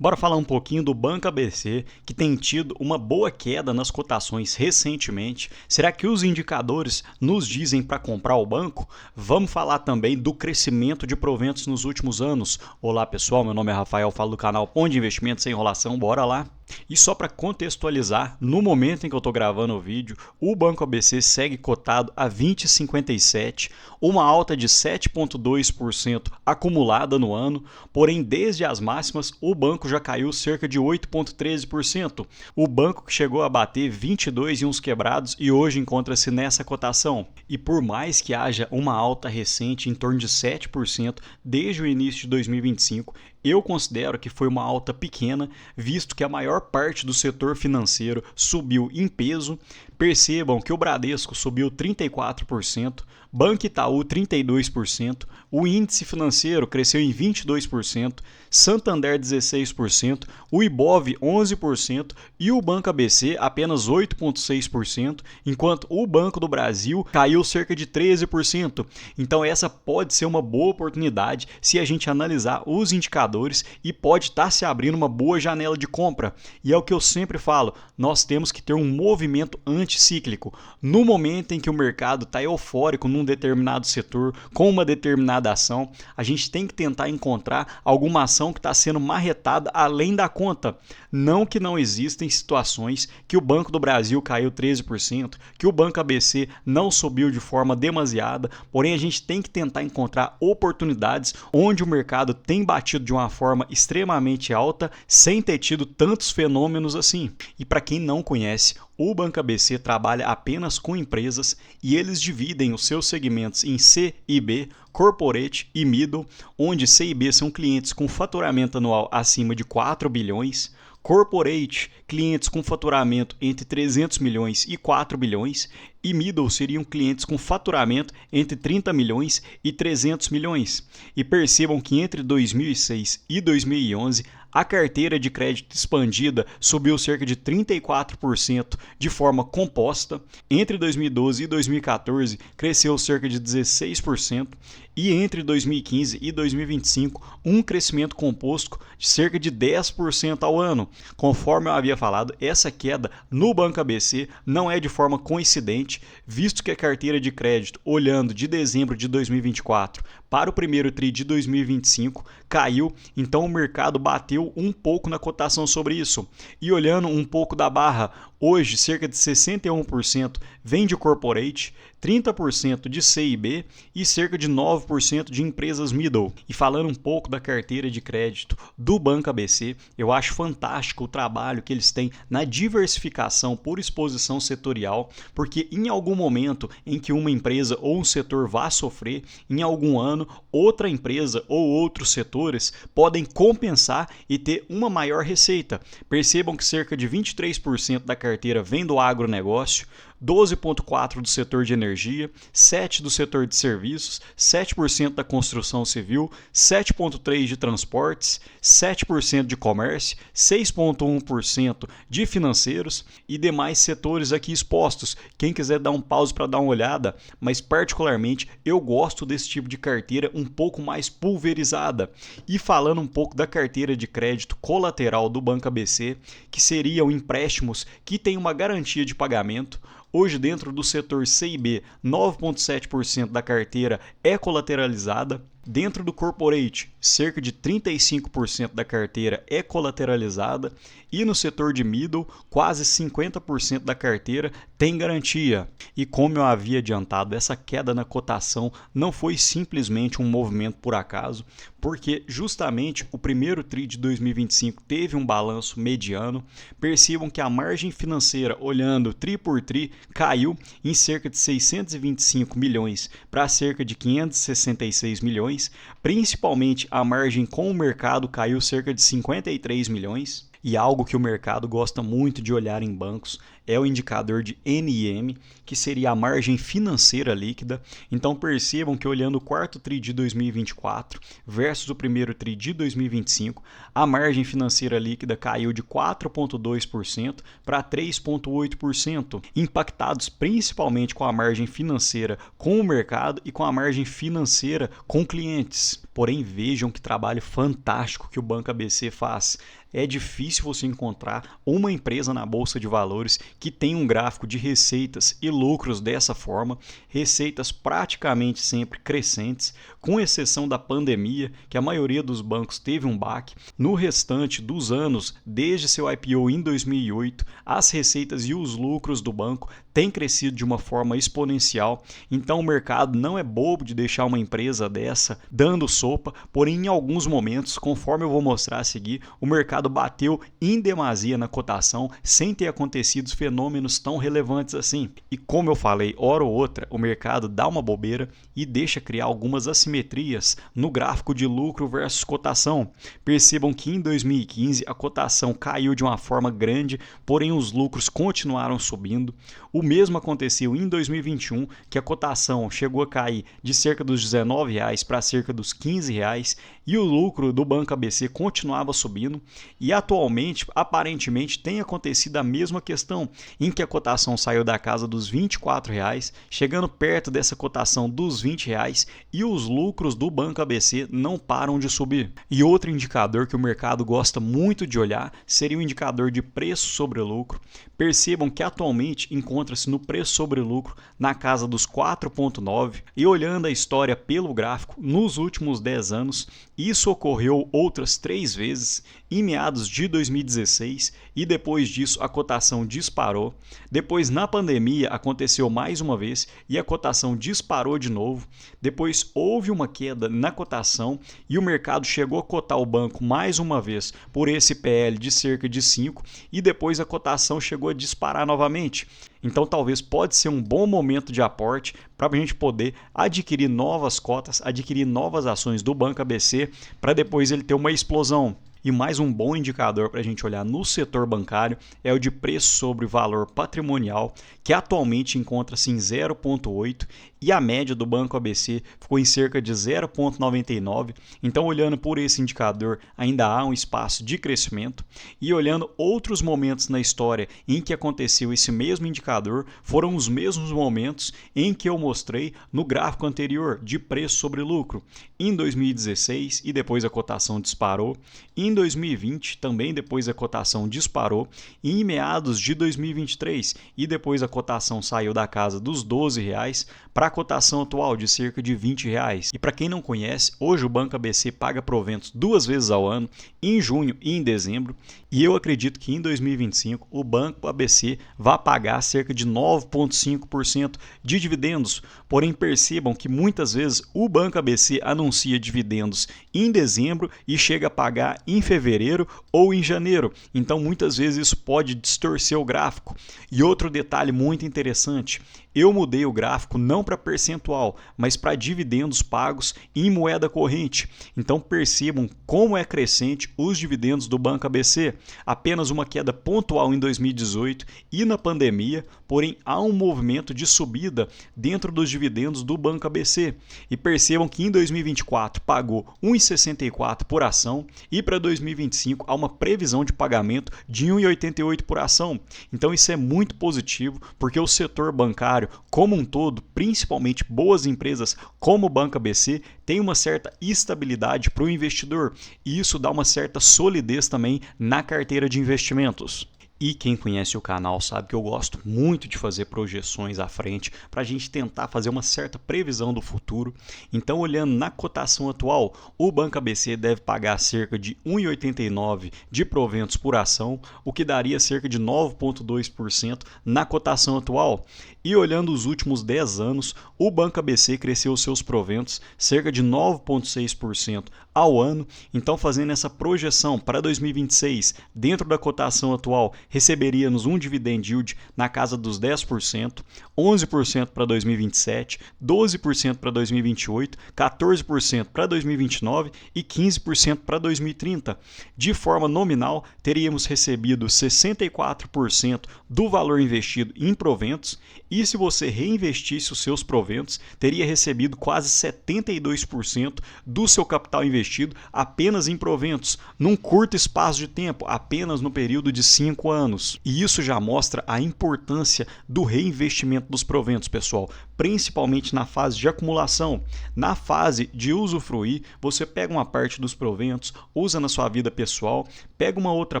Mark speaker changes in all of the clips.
Speaker 1: Bora falar um pouquinho do Banco ABC, que tem tido uma boa queda nas cotações recentemente. Será que os indicadores nos dizem para comprar o banco? Vamos falar também do crescimento de proventos nos últimos anos. Olá pessoal, meu nome é Rafael, falo do canal Onde Investimentos Sem Enrolação, bora lá? E só para contextualizar, no momento em que eu estou gravando o vídeo, o Banco ABC segue cotado a 20,57, uma alta de 7,2% acumulada no ano, porém desde as máximas o banco já caiu cerca de 8,13%. O banco que chegou a bater 22 e uns quebrados e hoje encontra-se nessa cotação. E por mais que haja uma alta recente em torno de 7% desde o início de 2025, eu considero que foi uma alta pequena, visto que a maior parte do setor financeiro subiu em peso. Percebam que o Bradesco subiu 34%, Banco Itaú 32%, o índice financeiro cresceu em 22%, Santander 16%, o Ibov 11% e o Banco ABC apenas 8,6%, enquanto o Banco do Brasil caiu cerca de 13%. Então essa pode ser uma boa oportunidade se a gente analisar os indicadores e pode estar se abrindo uma boa janela de compra. E é o que eu sempre falo, nós temos que ter um movimento anticíclico. No momento em que o mercado está eufórico num determinado setor, com uma determinada ação, a gente tem que tentar encontrar alguma ação que está sendo marretada além da conta. Não que não existem situações que o Banco do Brasil caiu 13%, que o Banco ABC não subiu de forma demasiada, porém a gente tem que tentar encontrar oportunidades onde o mercado tem batido de uma forma extremamente alta sem ter tido tantos fenômenos assim. E para quem não conhece, o Banco ABC trabalha apenas com empresas e eles dividem os seus segmentos em C e B, Corporate e Middle, onde C e B são clientes com faturamento anual acima de 4 bilhões, Corporate, clientes com faturamento entre 300 milhões e 4 bilhões, e Middle seriam clientes com faturamento entre 30 milhões e 300 milhões. E percebam que entre 2006 e 2011, a carteira de crédito expandida subiu cerca de 34% de forma composta. Entre 2012 e 2014, cresceu cerca de 16%. E entre 2015 e 2025, um crescimento composto de cerca de 10% ao ano. Conforme eu havia falado, essa queda no Banco ABC não é de forma coincidente, visto que a carteira de crédito, olhando de dezembro de 2024 para o primeiro TRI de 2025, caiu, então o mercado bateu um pouco na cotação sobre isso. E olhando um pouco da barra, hoje cerca de 61% vem de corporate, 30% de C e B e cerca de 9% de empresas middle. E falando um pouco da carteira de crédito do Banco ABC, eu acho fantástico o trabalho que eles têm na diversificação por exposição setorial, porque em algum momento em que uma empresa ou um setor vá sofrer, em algum ano, outra empresa ou outros setores podem compensar e ter uma maior receita. Percebam que cerca de 23% da carteira vem do agronegócio, 12,4% do setor de energia, 7% do setor de serviços, 7% da construção civil, 7,3% de transportes, 7% de comércio, 6,1% de financeiros e demais setores aqui expostos. Quem quiser dar um pause para dar uma olhada, mas particularmente eu gosto desse tipo de carteira um pouco mais pulverizada. E falando um pouco da carteira de crédito colateral do Banco ABC, que seriam empréstimos que têm uma garantia de pagamento. Hoje, dentro do setor C e B, 9,7% da carteira é colateralizada. Dentro do corporate, cerca de 35% da carteira é colateralizada. E no setor de middle, quase 50% da carteira tem garantia. E como eu havia adiantado, essa queda na cotação não foi simplesmente um movimento por acaso, porque justamente o primeiro TRI de 2025 teve um balanço mediano. Percebam que a margem financeira, olhando TRI por TRI, caiu em cerca de 625 milhões para cerca de 566 milhões. Principalmente a margem com o mercado caiu cerca de 53 milhões. E algo que o mercado gosta muito de olhar em bancos é o indicador de NIM, que seria a margem financeira líquida. Então percebam que olhando o quarto TRI de 2024 versus o primeiro TRI de 2025, a margem financeira líquida caiu de 4,2% para 3,8%, impactados principalmente com a margem financeira com o mercado e com a margem financeira com clientes. Porém, vejam que trabalho fantástico que o Banco ABC faz. É difícil você encontrar uma empresa na Bolsa de Valores que tenha um gráfico de receitas e lucros dessa forma, receitas praticamente sempre crescentes, com exceção da pandemia, que a maioria dos bancos teve um baque. No restante dos anos, desde seu IPO em 2008, as receitas e os lucros do banco têm crescido de uma forma exponencial. Então o mercado não é bobo de deixar uma empresa dessa dando sopa, porém em alguns momentos, conforme eu vou mostrar a seguir, o mercado bateu em demasia na cotação sem ter acontecido fenômenos tão relevantes assim. E como eu falei, hora ou outra, o mercado dá uma bobeira e deixa criar algumas assimetrias no gráfico de lucro versus cotação. Percebam que em 2015 a cotação caiu de uma forma grande, porém os lucros continuaram subindo. O mesmo aconteceu em 2021, que a cotação chegou a cair de cerca dos R$19 para cerca dos R$15 e o lucro do Banco ABC continuava subindo. E atualmente, aparentemente, tem acontecido a mesma questão, em que a cotação saiu da casa dos R$24, chegando perto dessa cotação dos R$20 e os lucros do Banco ABC não param de subir. E outro indicador que o mercado gosta muito de olhar seria o indicador de preço sobre lucro. Percebam que atualmente encontra-se no preço sobre lucro na casa dos 4,9 e olhando a história pelo gráfico, nos últimos 10 anos, isso ocorreu outras 3 vezes, em meados de 2016 e depois disso a cotação disparou. Depois na pandemia aconteceu mais uma vez e a cotação disparou de novo. Depois houve uma queda na cotação e o mercado chegou a cotar o banco mais uma vez por esse PL de cerca de 5 e depois a cotação chegou a disparar novamente. Então talvez pode ser um bom momento de aporte para a gente poder adquirir novas cotas, adquirir novas ações do Banco ABC para depois ele ter uma explosão. E mais um bom indicador para a gente olhar no setor bancário é o de preço sobre valor patrimonial, que atualmente encontra-se em 0,8 e a média do Banco ABC ficou em cerca de 0,99. Então, olhando por esse indicador, ainda há um espaço de crescimento. E olhando outros momentos na história em que aconteceu esse mesmo indicador, foram os mesmos momentos em que eu mostrei no gráfico anterior de preço sobre lucro. Em 2016 e depois a cotação disparou. Em 2020 também depois a cotação disparou. E em meados de 2023 e depois a cotação saiu da casa dos R$12 para a cotação atual de cerca de R$20. E para quem não conhece, hoje o Banco ABC paga proventos 2 vezes ao ano, em junho e em dezembro, e eu acredito que em 2025 o Banco ABC vai pagar cerca de 9,5% de dividendos. Porém, percebam que muitas vezes o Banco ABC anuncia dividendos em dezembro e chega a pagar em fevereiro ou em janeiro. Então, muitas vezes isso pode distorcer o gráfico. E outro detalhe muito interessante, eu mudei o gráfico não para percentual, mas para dividendos pagos em moeda corrente. Então percebam como é crescente os dividendos do Banco ABC. Apenas uma queda pontual em 2018 e na pandemia, porém há um movimento de subida dentro dos dividendos do Banco ABC. E percebam que em 2024 pagou R$ 1,64 por ação e para 2025 há uma previsão de pagamento de R$ 1,88 por ação. Então isso é muito positivo, porque o setor bancário como um todo, principalmente boas empresas como o Banco ABC, tem uma certa estabilidade para o investidor e isso dá uma certa solidez também na carteira de investimentos. E quem conhece o canal sabe que eu gosto muito de fazer projeções à frente para a gente tentar fazer uma certa previsão do futuro. Então, olhando na cotação atual, o Banco ABC deve pagar cerca de R$ 1,89 de proventos por ação, o que daria cerca de 9,2% na cotação atual. E olhando os últimos 10 anos, o Banco ABC cresceu seus proventos cerca de 9,6% ao ano. Então, fazendo essa projeção para 2026, dentro da cotação atual, receberíamos um dividend yield na casa dos 10%, 11% para 2027, 12% para 2028, 14% para 2029 e 15% para 2030. De forma nominal, teríamos recebido 64% do valor investido em proventos e se você reinvestisse os seus proventos, teria recebido quase 72% do seu capital investido apenas em proventos, num curto espaço de tempo, apenas no período de 5 anos. E isso já mostra a importância do reinvestimento dos proventos, pessoal, principalmente na fase de acumulação. Na fase de usufruir, você pega uma parte dos proventos, usa na sua vida pessoal, pega uma outra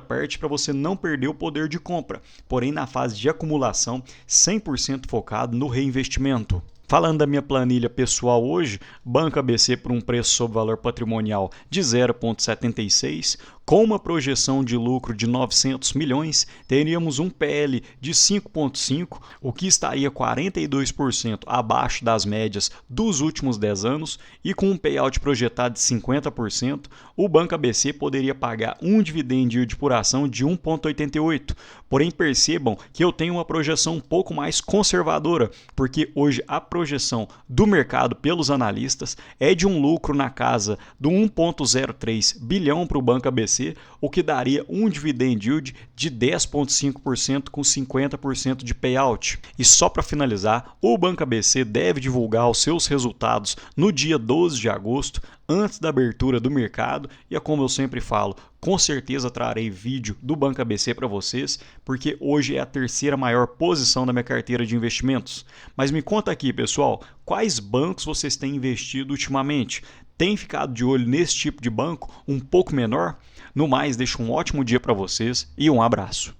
Speaker 1: parte para você não perder o poder de compra. Porém, na fase de acumulação, 100% focado no reinvestimento. Falando da minha planilha pessoal hoje, Banco ABC por um preço sobre valor patrimonial de 0,76, com uma projeção de lucro de 900 milhões, teríamos um PL de 5,5, o que estaria 42% abaixo das médias dos últimos 10 anos, e com um payout projetado de 50%, o Banco ABC poderia pagar um dividend yield por ação de 1,88. Porém, percebam que eu tenho uma projeção um pouco mais conservadora, porque hoje a projeção do mercado pelos analistas é de um lucro na casa do 1,03 bilhão para o Banco ABC, o que daria um dividend yield de 10,5% com 50% de payout. E só para finalizar, o Banco ABC deve divulgar os seus resultados no dia 12 de agosto, antes da abertura do mercado, e é como eu sempre falo, com certeza trarei vídeo do Banco ABC para vocês, porque hoje é a terceira maior posição da minha carteira de investimentos. Mas me conta aqui, pessoal, quais bancos vocês têm investido ultimamente? Tem ficado de olho nesse tipo de banco um pouco menor? No mais, deixo um ótimo dia para vocês e um abraço.